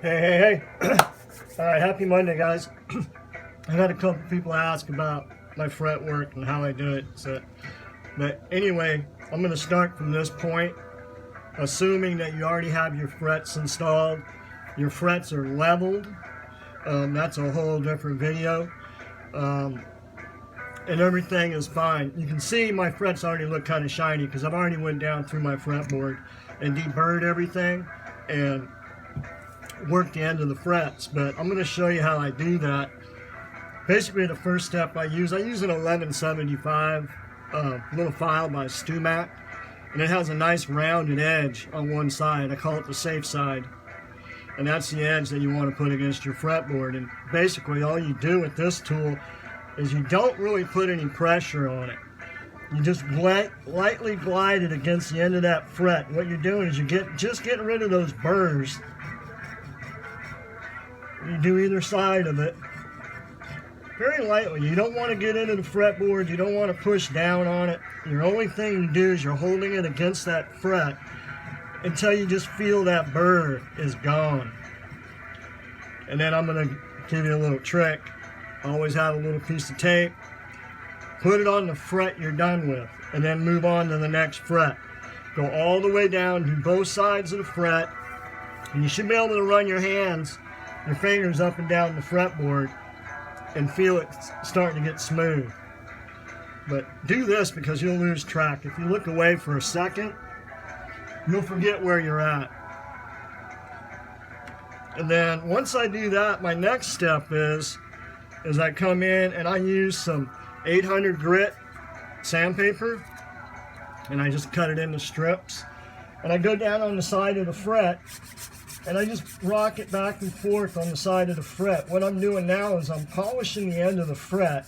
Hey. All right, happy Monday, guys. I had a couple people ask about my fret work and how I do it. But anyway, I'm going to start from this point, assuming that you already have your frets installed. Your frets are leveled. That's a whole different video. And everything is fine. You can see my frets already look kind of shiny because I've already went down through my fretboard and deburred everything and worked the end of the frets. But I'm going to show you how I do that. Basically, the first step I use an 1175 little file by StewMac, and it has a nice rounded edge on one side. I call it the safe side. And that's the edge that you want to put against your fretboard. And basically all you do with this tool is you don't really put any pressure on it. You just lightly glide it against the end of that fret. What you're doing is just getting rid of those burrs. You do either side of it very lightly. You don't want to get into the fretboard. You don't want to push down on it. Your only thing you do is you're holding it against that fret until you just feel that burr is gone. And then I'm going to give you a little trick. Always have a little piece of tape. Put it on the fret you're done with, and then move on to the next fret. Go all the way down to both sides of the fret, and you should be able to run your fingers up and down the fretboard and feel it starting to get smooth. But do this because you'll lose track. If you look away for a second, you'll forget where you're at. And then once I do that, my next step is I come in and I use some 800 grit sandpaper, and I just cut it into strips. And I go down on the side of the fret, and I just rock it back and forth on the side of the fret. What I'm doing now is I'm polishing the end of the fret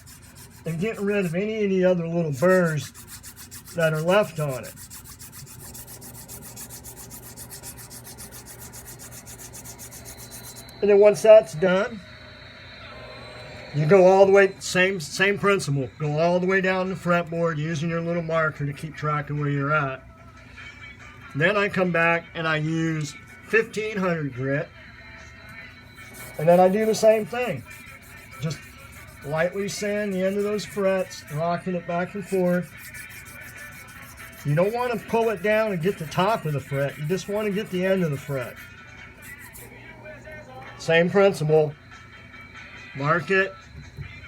and getting rid of any of the other little burrs that are left on it. And then once that's done, you go all the way, same principle. Go all the way down the fretboard using your little marker to keep track of where you're at. Then I come back and I use 1500 grit. And then I do the same thing. Just lightly sand the end of those frets, rocking it back and forth. You don't want to pull it down and get the top of the fret. You just want to get the end of the fret. Same principle. Mark it,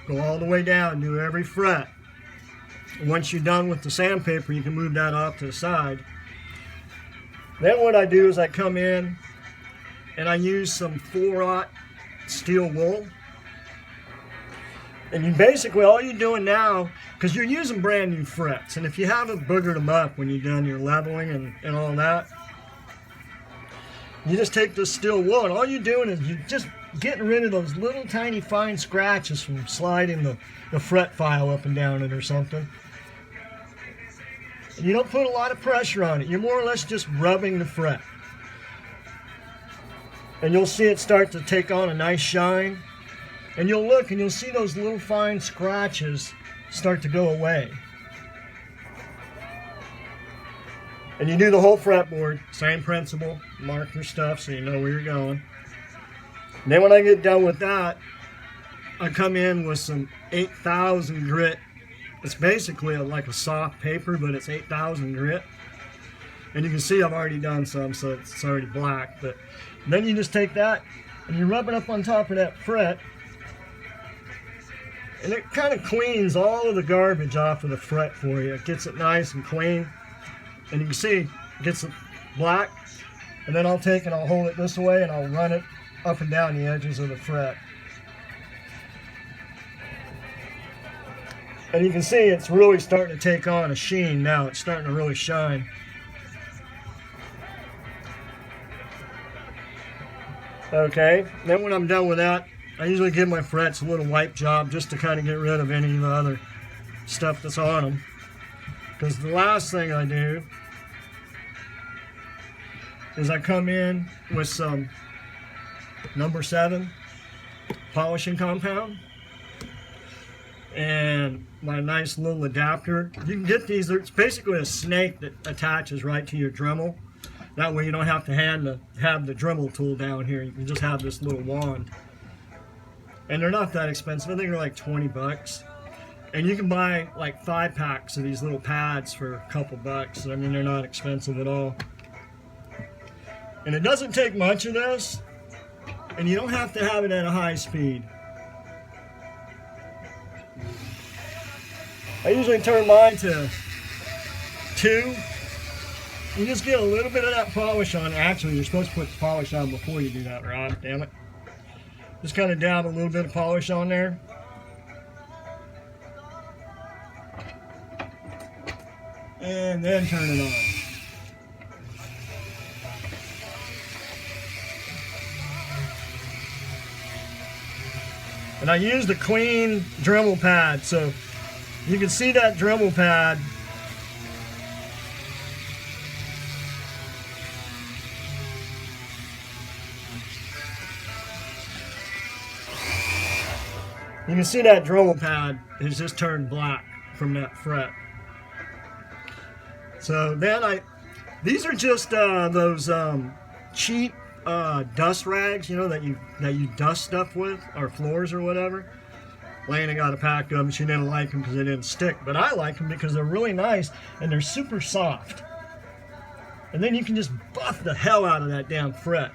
go all the way down, do every fret. Once you're done with the sandpaper, you can move that off to the side. Then what I do is I come in and I use some 4/0 steel wool. And you basically, all you're doing now, because you're using brand new frets, and if you haven't boogered them up when you've done your leveling and all that, you just take this steel wool, and all you're doing is you're just getting rid of those little tiny fine scratches from sliding the fret file up and down it or something. And you don't put a lot of pressure on it. You're more or less just rubbing the fret. And you'll see it start to take on a nice shine. And you'll look and you'll see those little fine scratches start to go away. And you do the whole fretboard, same principle, mark your stuff so you know where you're going. And then when I get done with that, I come in with some 8000 grit. It's basically like a soft paper, but it's 8000 grit. And you can see I've already done some, so it's already black. But then you just take that and you rub it up on top of that fret. And it kind of cleans all of the garbage off of the fret for you. It gets it nice and clean. And you can see it gets it black. And then I'll take and I'll hold it this way and I'll run it up and down the edges of the fret. And you can see it's really starting to take on a sheen now. It's starting to really shine. Okay, then when I'm done with that, I usually give my frets a little wipe job just to kind of get rid of any of the other stuff that's on them. Because the last thing I do is I come in with some number 7 polishing compound and my nice little adapter. You can get these, it's basically a snake that attaches right to your Dremel. That way you don't have to have the Dremel tool down here. You can just have this little wand. And they're not that expensive. I think they're like 20 bucks. And you can buy like 5 packs of these little pads for a couple bucks. I mean, they're not expensive at all. And it doesn't take much of this. And you don't have to have it at a high speed. I usually turn mine to 2. You just get a little bit of that polish on. Actually, you're supposed to put the polish on before you do that, Rob. Damn it. Just kind of dab a little bit of polish on there. And then turn it on. And I used the Queen Dremel pad, so you can see that Dremel pad. You can see that Dremel pad has just turned black from that fret. So then these are just those cheap dust rags, you know, that you dust stuff with, or floors or whatever. Lana got a pack of them. She didn't like them because they didn't stick, but I like them because they're really nice and they're super soft. And then you can just buff the hell out of that damn fret.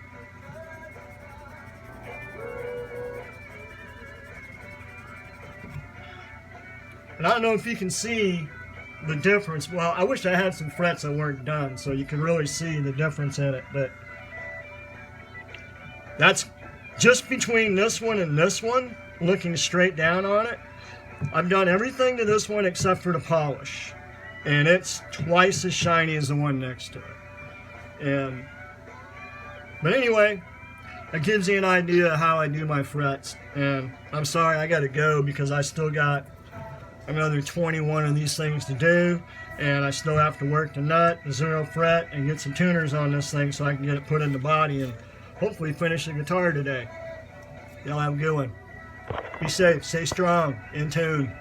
And I don't know if you can see the difference. Well, I wish I had some frets that weren't done so you could really see the difference in it, but that's just between this one and this one, looking straight down on it. I've done everything to this one except for the polish, and it's twice as shiny as the one next to it. But anyway, it gives you an idea of how I do my frets. And I'm sorry, I gotta go because I still got another 21 of these things to do, and I still have to work the nut, the 0 fret, and get some tuners on this thing so I can get it put in the body and hopefully finish the guitar today. Y'all have a good one. Be safe, stay strong, in tune.